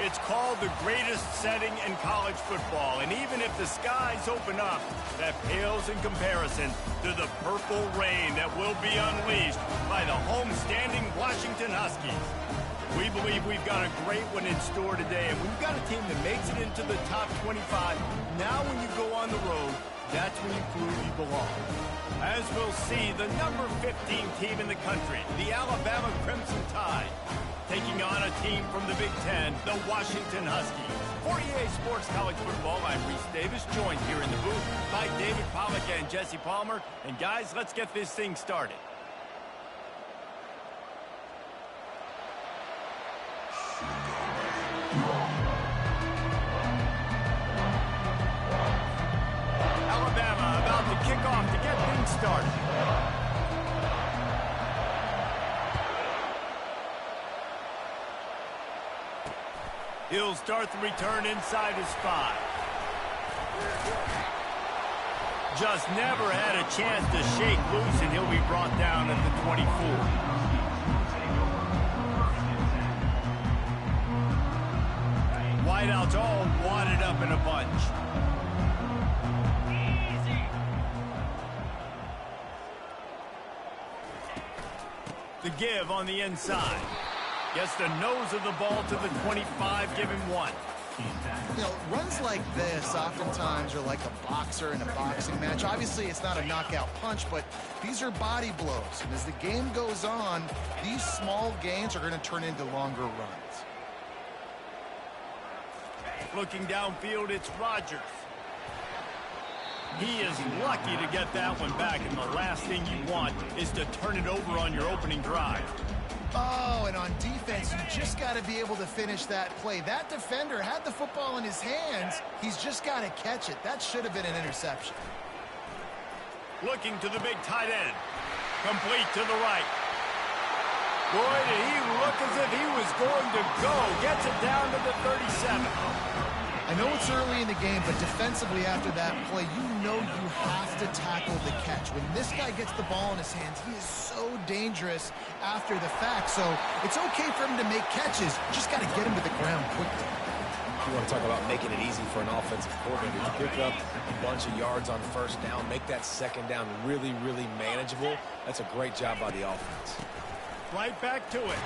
It's called the greatest setting in college football, and even if the skies open up, that pales in comparison to the purple rain that will be unleashed by the homestanding Washington Huskies. We believe we've got a great one in store today, and we've got a team that makes it into the top 25. Now when you go on the road, that's when you prove you belong. As we'll see, the number 15 team in the country, the Alabama Crimson Tide, taking on a team from the Big Ten, the Washington Huskies. For EA Sports College Football, I'm Reese Davis, joined here in the booth by David Pollack and Jesse Palmer. And guys, let's get this thing started. Alabama about to kick off to get things started. He'll start the return inside his 5. Just never had a chance to shake loose, and he'll be brought down at the 24. Wideouts all wadded up in a bunch. The give on the inside. Gets the nose of the ball to the 25, give him 1. You know, runs like this oftentimes are like a boxer in a boxing match. Obviously, it's not a knockout punch, but these are body blows. And as the game goes on, these small gains are going to turn into longer runs. Looking downfield, it's Rodgers. He is lucky to get that one back, and the last thing you want is to turn it over on your opening drive. Oh, and on defense, you just got to be able to finish that play. That defender had the football in his hands. He's just got to catch it. That should have been an interception. Looking to the big tight end. Complete to the right. Boy, did he look as if he was going to go. Gets it down to the 37. I know it's early in the game, but defensively after that play, you know you have to tackle the catch. When this guy gets the ball in his hands, he is so dangerous after the fact. So it's okay for him to make catches. Just got to get him to the ground quickly. You want to talk about making it easy for an offensive coordinator to pick up a bunch of yards on first down, make that second down really, really manageable. That's a great job by the offense. Right back to it.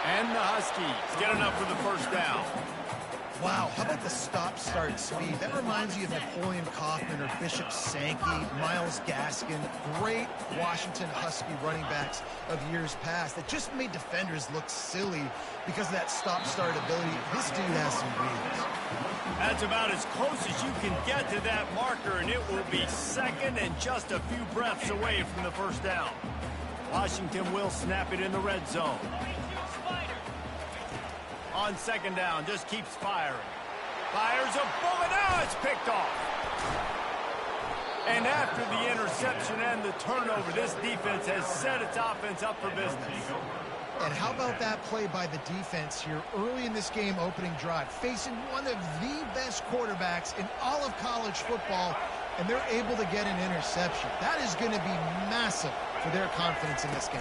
And the Huskies get enough for the first down. Wow, how about the stop-start speed? That reminds you of Napoleon Kaufman or Bishop Sankey, Myles Gaskin, great Washington Husky running backs of years past that just made defenders look silly because of that stop-start ability. This dude has some wheels. That's about as close as you can get to that marker, and it will be second and just a few breaths away from the first down. Washington will snap it in the red zone. On second down, just keeps firing. Fires a bullet. Now it's picked off. And after the interception and the turnover, this defense has set its offense up for business. And how about that play by the defense here early in this game opening drive, facing one of the best quarterbacks in all of college football, and they're able to get an interception. That is going to be massive for their confidence in this game.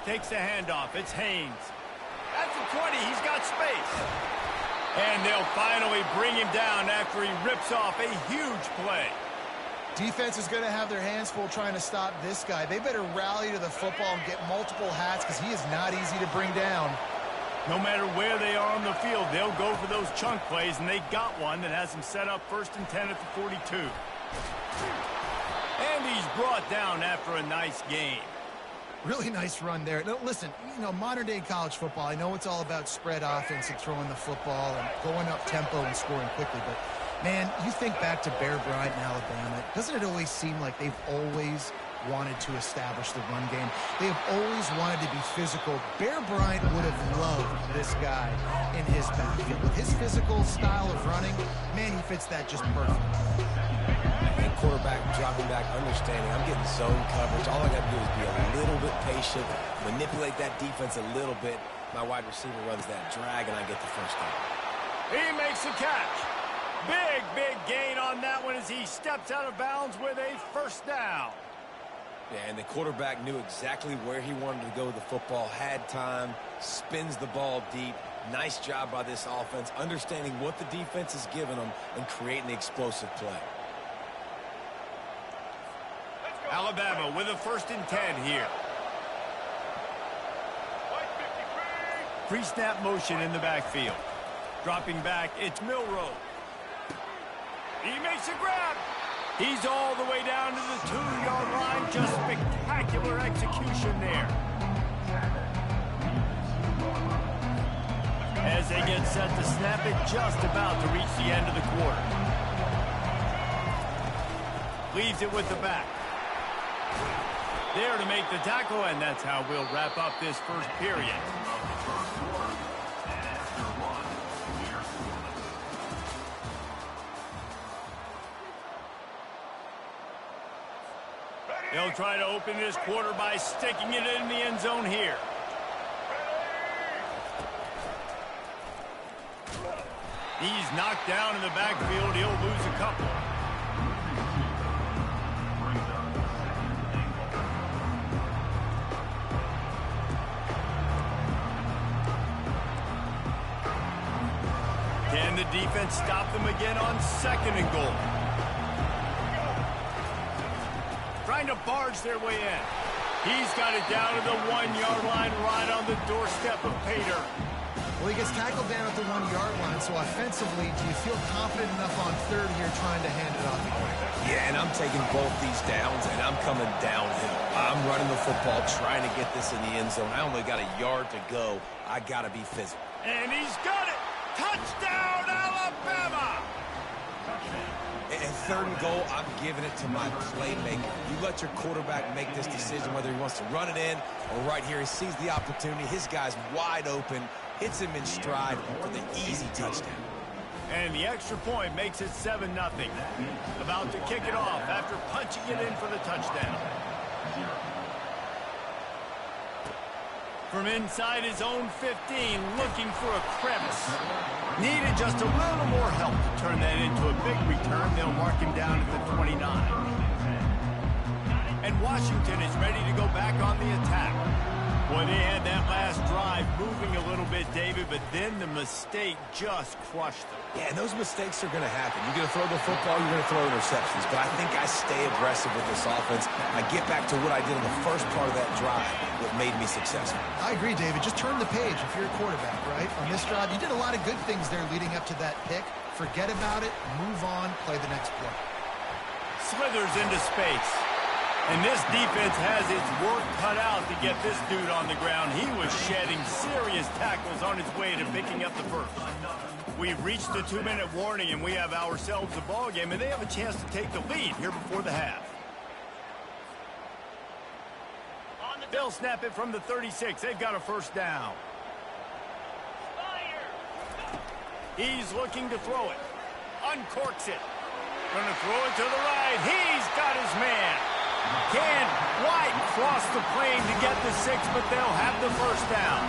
Takes the handoff. It's Haynes. At the 20, he's got space. And they'll finally bring him down after he rips off a huge play. Defense is going to have their hands full trying to stop this guy. They better rally to the football and get multiple hats because he is not easy to bring down. No matter where they are on the field, they'll go for those chunk plays, and they got one that has them set up 1st and 10 at the 42. And he's brought down after a nice game. Really nice run there. Now, listen, you know, modern-day college football, I know it's all about spread offense and throwing the football and going up tempo and scoring quickly, but, man, you think back to Bear Bryant in Alabama, doesn't it always seem like they've always wanted to establish the run game? They have always wanted to be physical. Bear Bryant would have loved this guy in his backfield. With his physical style of running, man, he fits that just perfect. Quarterback dropping back, understanding I'm getting zone coverage. All I got to do is be a little bit patient, manipulate that defense a little bit. My wide receiver runs that drag, and I get the first down. He makes the catch. Big gain on that one as he steps out of bounds with a first down. Yeah, and the quarterback knew exactly where he wanted to go with the football, had time, spins the ball deep, Nice job by this offense, understanding what the defense has given them and creating the explosive play. Alabama with a 1st and 10 here. Pre-snap motion in the backfield. Dropping back, it's Milroe. He makes a grab. He's all the way down to the 2-yard line. Just spectacular execution there. As they get set to snap it, just about to reach the end of the quarter. Leaves it with the back. There to make the tackle, and that's how we'll wrap up this first period. They'll try to open this quarter by sticking it in the end zone here. He's knocked down in the backfield. He'll lose a couple. Can the defense stop them again on 2nd and goal? Trying to barge their way in. He's got it down to the 1-yard line, right on the doorstep of Pater. Well, he gets tackled down at the 1-yard line, so offensively, do you feel confident enough on 3rd here trying to hand it off again? Yeah, and I'm taking both these downs, and I'm coming downhill. I'm running the football, trying to get this in the end zone. I only got a yard to go. I got to be physical. And he's got it! Touchdown, Alabama! And 3rd and goal, I'm giving it to my playmaker. You let your quarterback make this decision whether he wants to run it in or right here. He sees the opportunity. His guy's wide open, hits him in stride for the easy touchdown. And the extra point makes it 7-0. About to kick it off after punching it in for the touchdown. From inside his own 15, looking for a crevice. Needed just a little more help to turn that into a big return. They'll mark him down at the 29. And Washington is ready to go back on the attack. Boy, they had that last drive moving a little bit, David, but then the mistake just crushed them. Yeah, and those mistakes are going to happen. You're going to throw the football, you're going to throw interceptions. But I think I stay aggressive with this offense. I get back to what I did in the first part of that drive, what made me successful. I agree, David. Just turn the page if you're a quarterback, right? On this drive, you did a lot of good things there leading up to that pick. Forget about it, move on, play the next play. Slithers into space. And this defense has its work cut out to get this dude on the ground. He was shedding serious tackles on his way to picking up the first. We've reached the 2-minute warning, and we have ourselves a ball game, and they have a chance to take the lead here before the half. They'll snap it from the 36. They've got a 1st down. He's looking to throw it. Uncorks it. Going to throw it to the right. He's got his man. Can White cross the plane to get the 6, but they'll have the 1st down.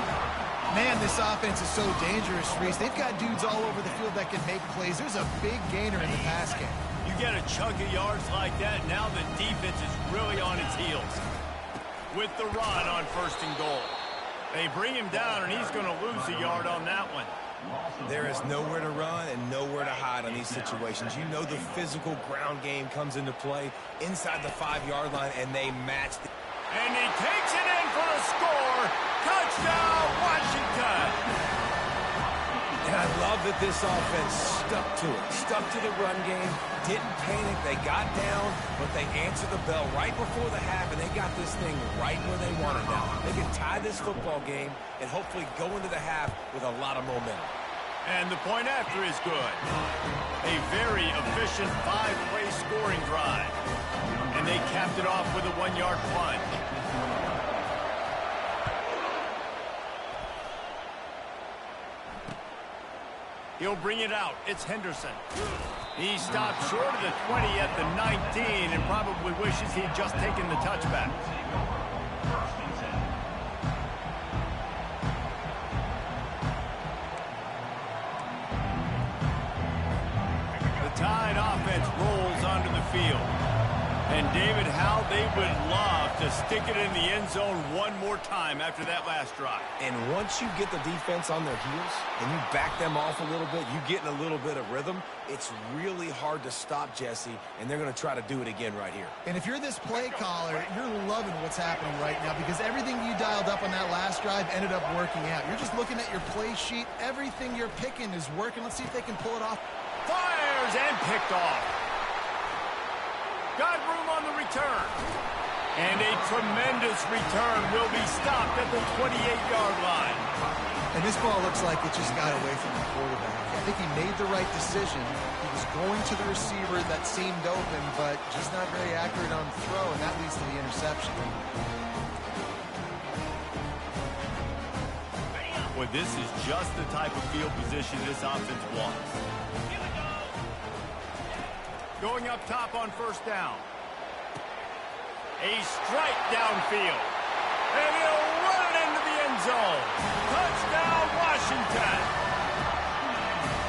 Man, this offense is so dangerous, Reese. They've got dudes all over the field that can make plays. There's a big gainer in the pass game. You get a chunk of yards like that, now the defense is really on its heels. With the run on 1st and goal. They bring him down, and he's going to lose a yard on that one. There is nowhere to run and nowhere to hide on these situations. You know the physical ground game comes into play inside the 5-yard line, and they match. And he takes it in for a score. Touchdown, Washington. And I love that this offense stuck to it, stuck to the run game, didn't panic. They got down, but they answered the bell right before the half, and they got this thing right where they wanted now. They can tie this football game and hopefully go into the half with a lot of momentum. And the point after is good. A very efficient 5-play scoring drive. And they capped it off with a 1-yard plunge. He'll bring it out. It's Henderson. He stopped short of the 20 at the 19 and probably wishes he'd just taken the touchback. The Tide offense rolls onto the field. And, David, how they would love to stick it in the end zone one more time after that last drive. And once you get the defense on their heels and you back them off a little bit, you get in a little bit of rhythm, it's really hard to stop, Jesse, and they're going to try to do it again right here. And if you're this play caller, you're loving what's happening right now because everything you dialed up on that last drive ended up working out. You're just looking at your play sheet. Everything you're picking is working. Let's see if they can pull it off. Fires and picked off. Got room on the return. And a tremendous return will be stopped at the 28-yard line. And this ball looks like it just got away from the quarterback. I think he made the right decision. He was going to the receiver that seemed open, but just not very accurate on throw, and that leads to the interception. Well, this is just the type of field position this offense wants. Going up top on first down. A strike downfield. And he'll run it into the end zone. Touchdown, Washington.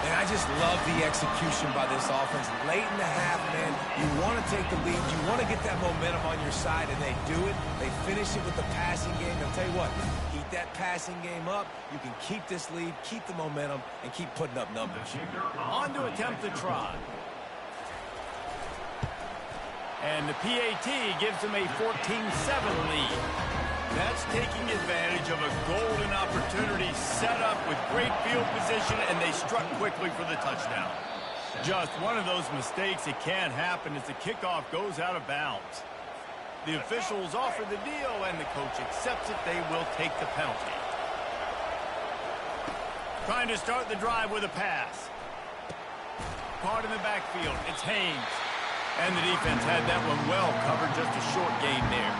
And I just love the execution by this offense. Late in the half, man, you want to take the lead. You want to get that momentum on your side, and they do it. They finish it with the passing game. I'll tell you what, keep that passing game up. You can keep this lead, keep the momentum, and keep putting up numbers. On to attempt the try. And the PAT gives them a 14-7 lead. That's taking advantage of a golden opportunity set up with great field position, and they struck quickly for the touchdown. Just one of those mistakes that can happen as the kickoff goes out of bounds. The officials offer the deal, and the coach accepts it. They will take the penalty. Trying to start the drive with a pass. Caught in the backfield. It's Haynes. And the defense had that one well covered, just a short gain there.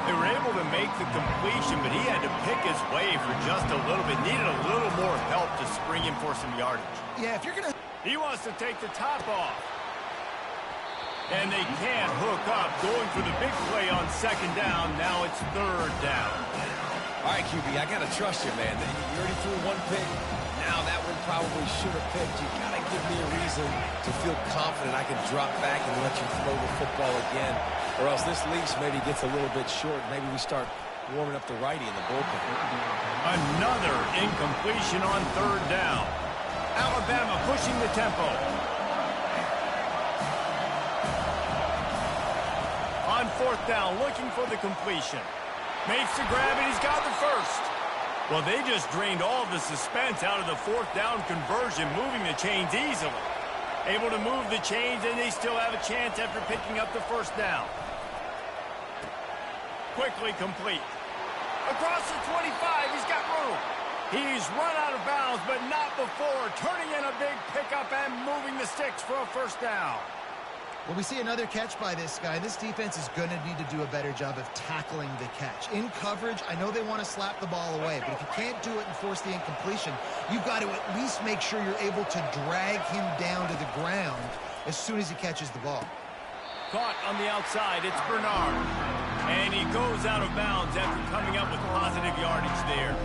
They were able to make the completion, but he had to pick his way for just a little bit. Needed a little more help to spring him for some yardage. Yeah, if you're going to... He wants to take the top off. And they can't hook up. Going for the big play on second down. Now it's third down. All right, QB, I got to trust you, man. You already threw one pick. Now that one probably should have picked. You got to give me a reason to feel confident I can drop back and let you throw the football again. Or else this leash maybe gets a little bit short. Maybe we start warming up the righty in the bullpen. Another incompletion on third down. Alabama pushing the tempo. On fourth down, looking for the completion. Makes the grab, and he's got the first. Well, they just drained all of the suspense out of the fourth down conversion, moving the chains easily. Able to move the chains, and they still have a chance after picking up the first down. Quickly complete. Across the 25, he's got room. He's run out of bounds, but not before turning in a big pickup and moving the sticks for a first down. Well, we see another catch by this guy. This defense is going to need to do a better job of tackling the catch. In coverage, I know they want to slap the ball away, but if you can't do it and force the incompletion, you've got to at least make sure you're able to drag him down to the ground as soon as he catches the ball. Caught on the outside, it's Bernard. And he goes out of bounds after coming up with positive yardage there.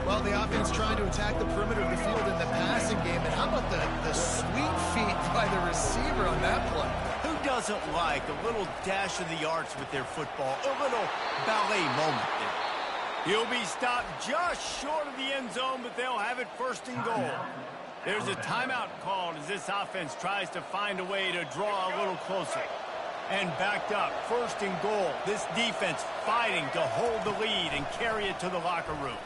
Well, the offense trying to attack the perimeter of the field in the passing game. And how about the sweet feet by the receiver on that play? Who doesn't like a little dash of the arts with their football? A little ballet moment there. He'll be stopped just short of the end zone, but they'll have it first and goal. There's a timeout called as this offense tries to find a way to draw a little closer. And backed up, first and goal. This defense fighting to hold the lead and carry it to the locker room.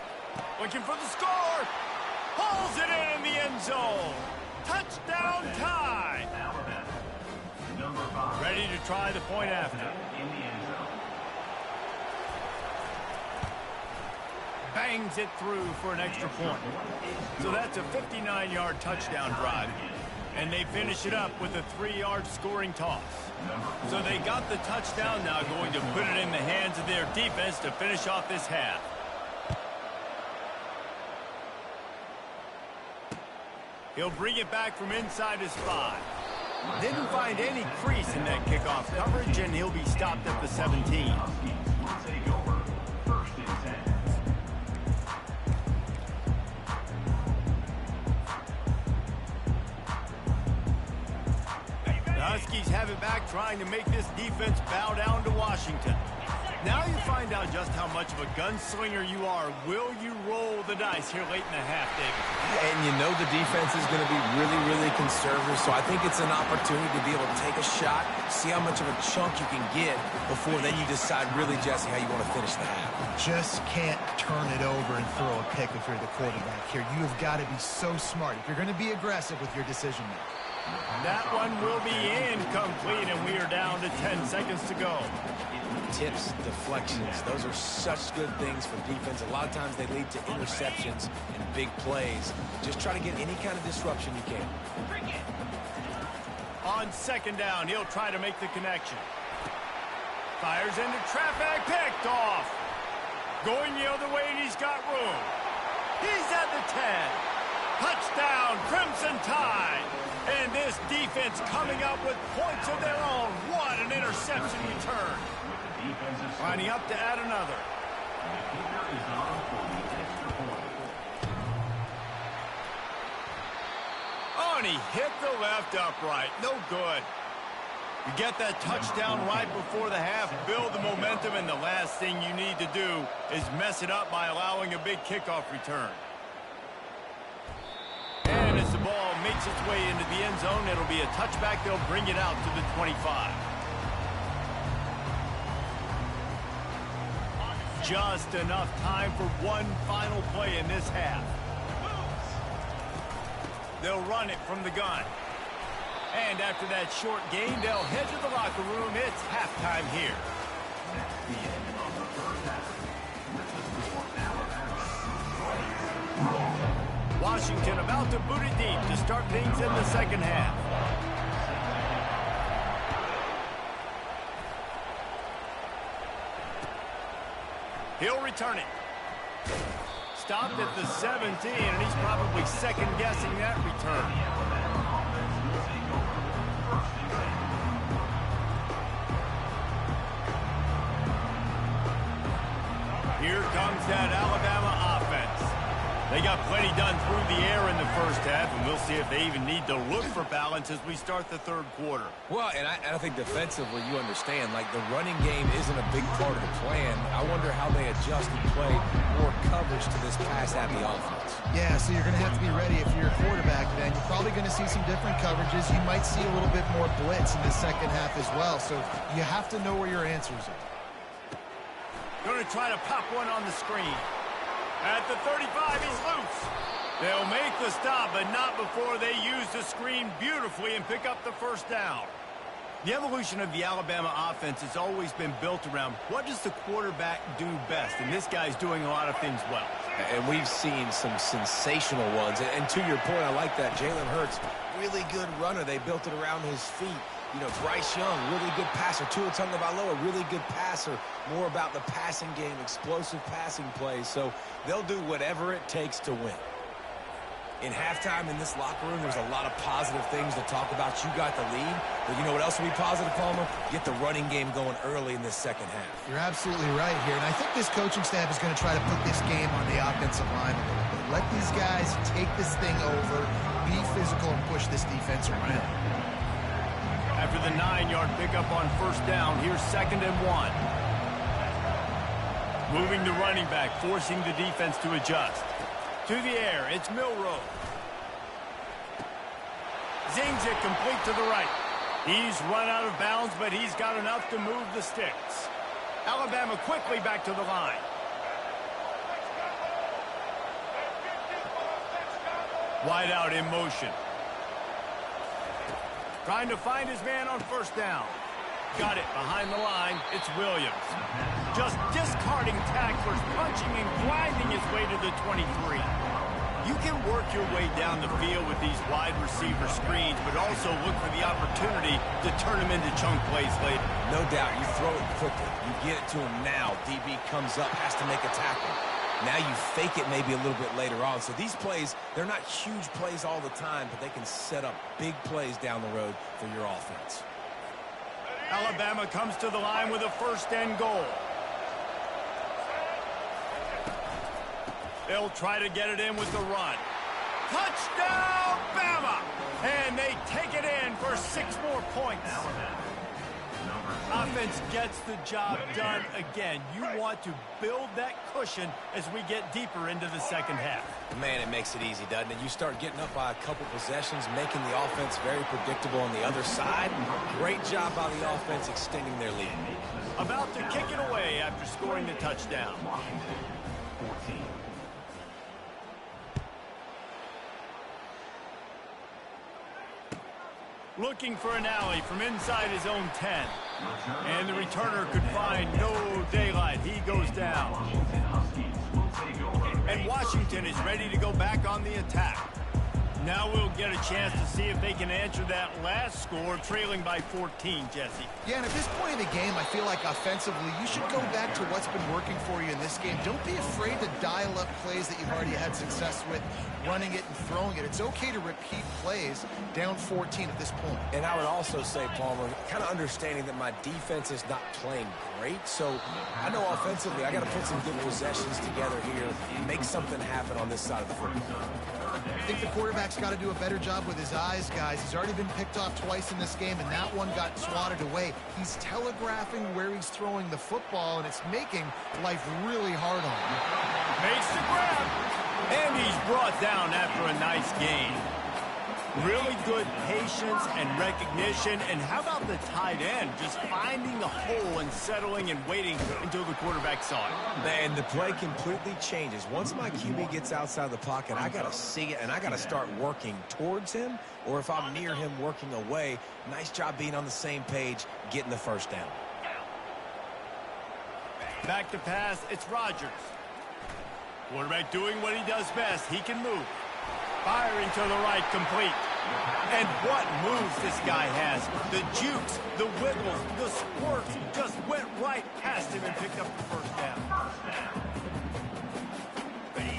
Looking for the score. Pulls it in the end zone. Touchdown tie. Ready to try the point after. Bangs it through for an extra point. So that's a 59-yard touchdown drive. And they finish it up with a 3-yard scoring toss. So they got the touchdown, now going to put it in the hands of their defense to finish off this half. He'll bring it back from inside his 5. Didn't find any crease in that kickoff coverage, and he'll be stopped at the 17. Huskies have it back, trying to make this defense bow down to Washington. Now you find out just how much of a gunslinger you are. Will you roll the dice here late in the half, David? And you know the defense is going to be really, really conservative, so I think it's an opportunity to be able to take a shot, see how much of a chunk you can get before then you decide really, Jesse, how you want to finish the half. Just can't turn it over and throw a pick if you're the quarterback here. You have got to be so smart if you're going to be aggressive with your decision making. That one will be incomplete, and we are down to 10 seconds to go. Tips, deflections, those are such good things for defense. A lot of times they lead to interceptions and big plays. Just try to get any kind of disruption you can. On second down, he'll try to make the connection. Fires into traffic, picked off. Going the other way, and he's got room. He's at the 10. Touchdown, Crimson Tide. And this defense coming up with points of their own. What an interception return. Lining up to add another. Oh, and he hit the left upright. No good. You get that touchdown right before the half, build the momentum, and the last thing you need to do is mess it up by allowing a big kickoff return. And as the ball makes its way into the end zone, it'll be a touchback. They'll bring it out to the 25. Just enough time for one final play in this half. They'll run it from the gun. And after that short gain, they'll head to the locker room. It's halftime here. Washington about to boot it deep to start things in the second half. He'll return it. Stopped at the 17, and he's probably second-guessing that return. Here comes that Alabama offense. They got plenty done through the air in the first half, and we'll see if they even need to look for balance as we start the third quarter. Well, and I think defensively, you understand, like the running game isn't a big part of the plan. I wonder how they adjust and play more coverage to this pass-happy offense. Yeah, so you're going to have to be ready if you're a quarterback, then. You're probably going to see some different coverages. You might see a little bit more blitz in the second half as well, so you have to know where your answers are. Going to try to pop one on the screen. At the 35, he's loose. They'll make the stop, but not before they use the screen beautifully and pick up the first down. The evolution of the Alabama offense has always been built around what does the quarterback do best, and this guy's doing a lot of things well. And we've seen some sensational ones. And to your point, I like that. Jalen Hurts, really good runner. They built it around his feet. You know, Bryce Young, really good passer. Tua Tagovailoa, really good passer. More about the passing game, explosive passing plays. So they'll do whatever it takes to win. In halftime in this locker room, there's a lot of positive things to talk about. You got the lead, but you know what else will be positive, Palmer? Get the running game going early in this second half. You're absolutely right here, and I think this coaching staff is going to try to put this game on the offensive line a little bit. Let these guys take this thing over, be physical, and push this defense around. After the 9-yard pickup on first down, here's 2nd and 1. Moving the running back, forcing the defense to adjust. To the air, it's Milroe. Zings it complete to the right. He's run out of bounds, but he's got enough to move the sticks. Alabama quickly back to the line. Wide out in motion. Trying to find his man on first down. Got it behind the line. It's Williams. Just discarding tacklers, punching and grinding his way to the 23. You can work your way down the field with these wide receiver screens, but also look for the opportunity to turn them into chunk plays later. No doubt. You throw it quickly. You get it to him now. DB comes up, has to make a tackle. Now you fake it maybe a little bit later on. So these plays, they're not huge plays all the time, but they can set up big plays down the road for your offense. Alabama comes to the line with a 1st and goal. They'll try to get it in with the run. Touchdown, Bama! And they take it in for 6 more points. Offense gets the job done again. You want to build that cushion as we get deeper into the second half. Man, it makes it easy, doesn't it? You start getting up by a couple possessions, making the offense very predictable on the other side. Great job by the offense extending their lead. About to kick it away after scoring the touchdown. Looking for an alley from inside his own 10. And the returner could find no daylight. He goes down. And Washington is ready to go back on the attack. Now we'll get a chance to see if they can answer that last score, trailing by 14, Jesse. Yeah, and at this point in the game, I feel like offensively, you should go back to what's been working for you in this game. Don't be afraid to dial up plays that you've already had success with, running it and throwing it. It's okay to repeat plays down 14 at this point. And I would also say, Palmer, kind of understanding that my defense is not playing great, so I know offensively I got to put some good possessions together here and make something happen on this side of the football. I think the quarterback's got to do a better job with his eyes, guys. He's already been picked off twice in this game, and that one got swatted away. He's telegraphing where he's throwing the football, and it's making life really hard on him. Makes the grab, and he's brought down after a nice gain. Really good patience and recognition. And how about the tight end just finding the hole and settling and waiting until the quarterback saw it? Man, the play completely changes. Once my QB gets outside the pocket, I got to see it, and I got to start working towards him, or if I'm near him, working away. Nice job being on the same page, getting the first down. Back to pass, it's Rodgers. Quarterback doing what he does best. He can move. Firing to the right, complete. And what moves this guy has. The jukes, the wiggles, the squirts just went right past him and picked up the first down.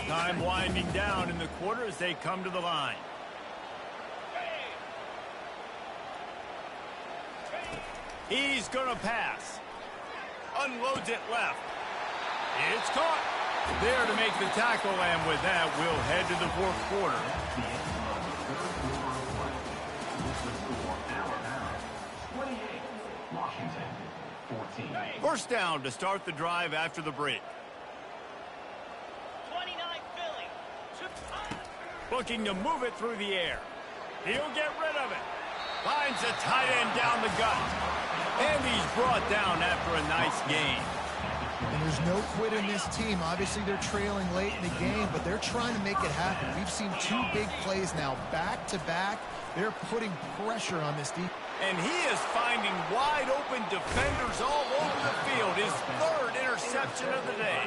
Time winding down in the quarter as they come to the line. He's going to pass. Unloads it left. It's caught. There to make the tackle, and with that, we'll head to the fourth quarter. First down to start the drive after the break. 29 Philly. Looking to move it through the air. He'll get rid of it. Finds a tight end down the gut. And he's brought down after a nice gain. And there's no quit in this team. Obviously, they're trailing late in the game, but they're trying to make it happen. We've seen 2 big plays now, back-to-back. They're putting pressure on this defense. And he is finding wide-open defenders all over the field. His 3rd interception of the day.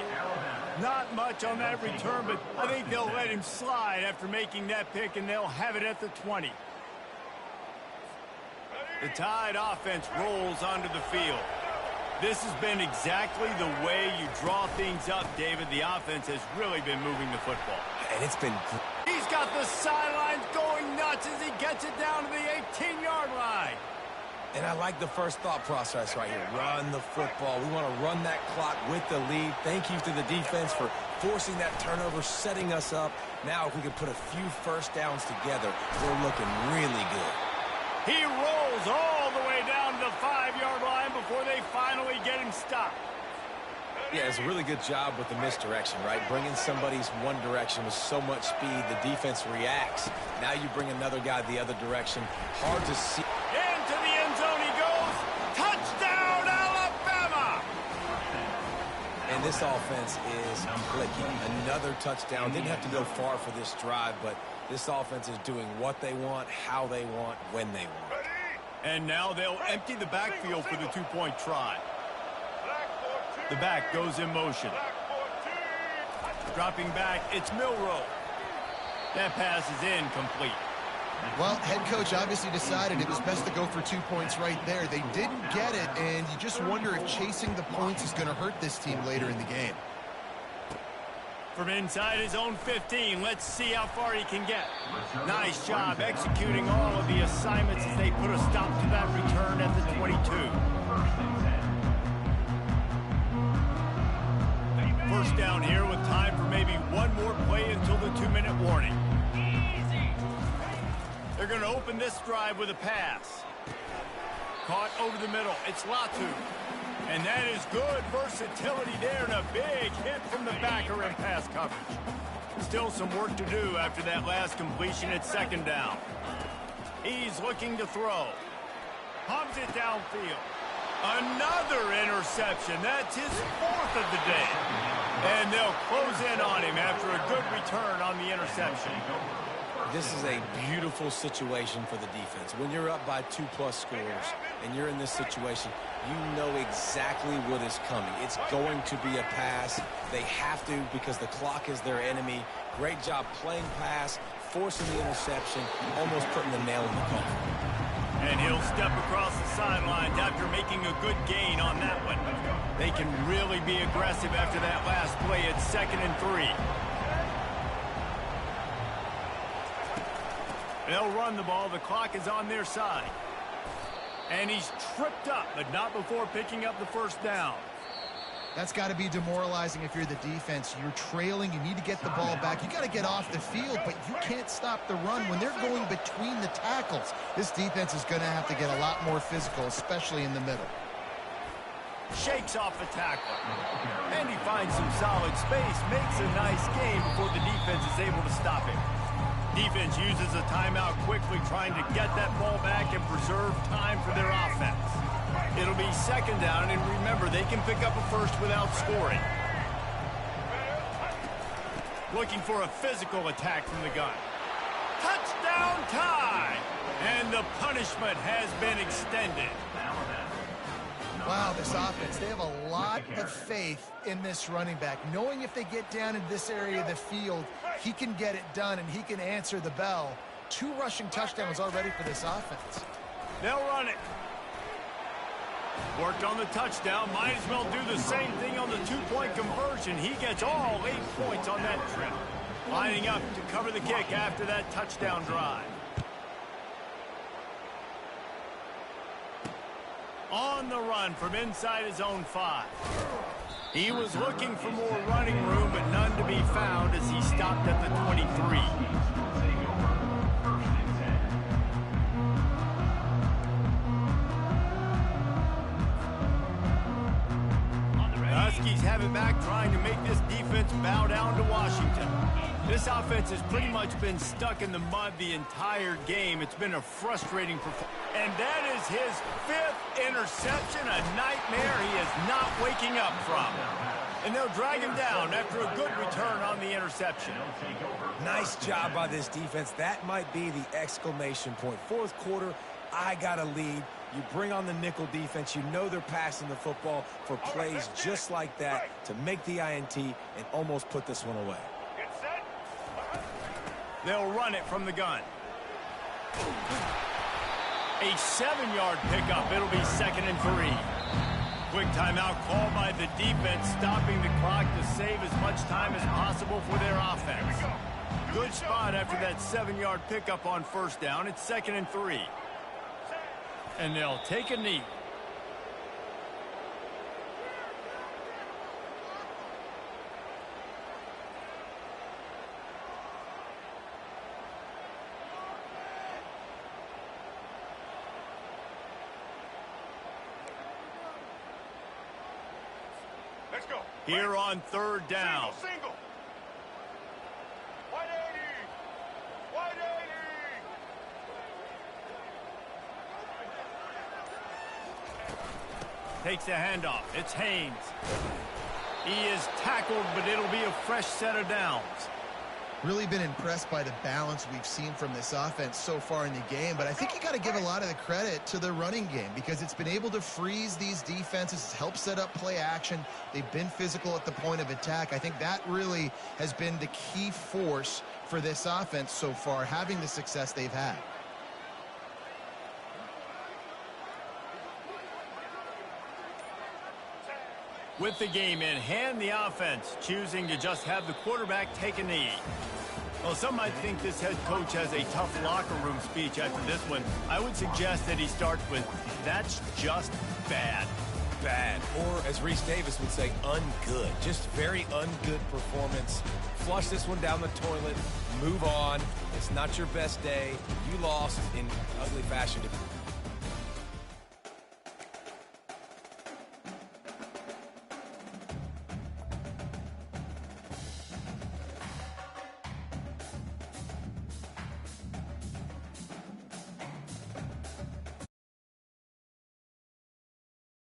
Not much on that return, but I think they'll let him slide after making that pick, and they'll have it at the 20. The Tide offense rolls onto the field. This has been exactly the way you draw things up, David. The offense has really been moving the football. And it's been great. He's got the sidelines going nuts as he gets it down to the 18-yard line. And I like the first thought process right here. Run the football. We want to run that clock with the lead. Thank you to the defense for forcing that turnover, setting us up. Now, if we can put a few first downs together, we're looking really good. He rolls all the way down to the 5-yard line before they finally get him stopped. Yeah, it's a really good job with the misdirection, right? Bringing somebody's one direction with so much speed, the defense reacts. Now you bring another guy the other direction. Hard to see. Into the end zone he goes. Touchdown, Alabama! And this offense is clicking. Another touchdown. Didn't have to go far for this drive, but this offense is doing what they want, how they want, when they want. And now they'll empty the backfield for the 2-point try. The back goes in motion. Dropping back, it's Milroe. That pass is incomplete. Well, head coach obviously decided it was best to go for 2 points right there. They didn't get it, and you just wonder if chasing the points is going to hurt this team later in the game. From inside his own 15, let's see how far he can get. Nice job executing all of the assignments as they put a stop to that return at the 22. First down here with time for maybe one more play until the 2-minute warning. They're They're going to open this drive with a pass. Caught over the middle. It's Latu. And that is good versatility there and a big hit from the backer in pass coverage. Still some work to do after that last completion at second down. He's looking to throw. Pumps it downfield. Another interception. That's his fourth of the day. And they'll close in on him after a good return on the interception. This is a beautiful situation for the defense. When you're up by 2+ scores and you're in this situation, you know exactly what is coming. It's going to be a pass. They have to because the clock is their enemy. Great job playing pass, forcing the interception, almost putting the nail in the coffin. And he'll step across the sidelines after making a good gain on that one. They can really be aggressive after that last play at 2nd and 3. They'll run the ball. The clock is on their side. And he's tripped up, but not before picking up the first down. That's got to be demoralizing if you're the defense. You're trailing. You need to get the ball back. You got to get off the field, but you can't stop the run. When they're going between the tackles, this defense is going to have to get a lot more physical, especially in the middle. Shakes off the tackler. And he finds some solid space. Makes a nice gain before the defense is able to stop him. Defense uses a timeout quickly, trying to get that ball back and preserve time for their offense. It'll be 2nd down, and remember, they can pick up a first without scoring. Looking for a physical attack from the gun. Touchdown tie! And the punishment has been extended. Wow, this offense, they have a lot of faith in this running back, knowing if they get down in this area of the field, he can get it done and he can answer the bell. 2 rushing touchdowns already for this offense. They'll run it. Worked on the touchdown. Might as well do the same thing on the 2-point conversion. He gets all 8 points on that trip. Lining up to cover the kick after that touchdown drive. On the run from inside his own 5. He was looking for more running room, but none to be found as he stopped at the 23. Huskies have it back, trying to make this defense bow down to Washington. This offense has pretty much been stuck in the mud the entire game. It's been a frustrating performance. And that is his 5th interception, a nightmare he is not waking up from. And they'll drag him down after a good return on the interception. Nice job by this defense. That might be the exclamation point. 4th quarter, I got a lead. You bring on the nickel defense. You know they're passing the football for plays just like that to make the INT and almost put this one away. They'll run it from the gun. A 7-yard pickup. It'll be 2nd and 3. Quick timeout called by the defense, stopping the clock to save as much time as possible for their offense. Good spot after that 7-yard pickup on 1st down. It's 2nd and 3. And they'll take a knee. Let's go. Here on 3rd down. Single. 180. 180. Takes the handoff. It's Haynes. He is tackled, but it'll be a fresh set of downs. Really been impressed by the balance we've seen from this offense so far in the game, but I think you got to give a lot of the credit to the running game because it's been able to freeze these defenses, help set up play action. They've been physical at the point of attack. I think that really has been the key force for this offense so far, having the success they've had. With the game in hand, the offense choosing to just have the quarterback take a knee. Well, some might think this head coach has a tough locker room speech after this one. I would suggest that he starts with, "That's just bad." bad. Or, as Reese Davis would say, ungood. Just very ungood performance. Flush this one down the toilet. Move on. It's not your best day. You lost in ugly fashion to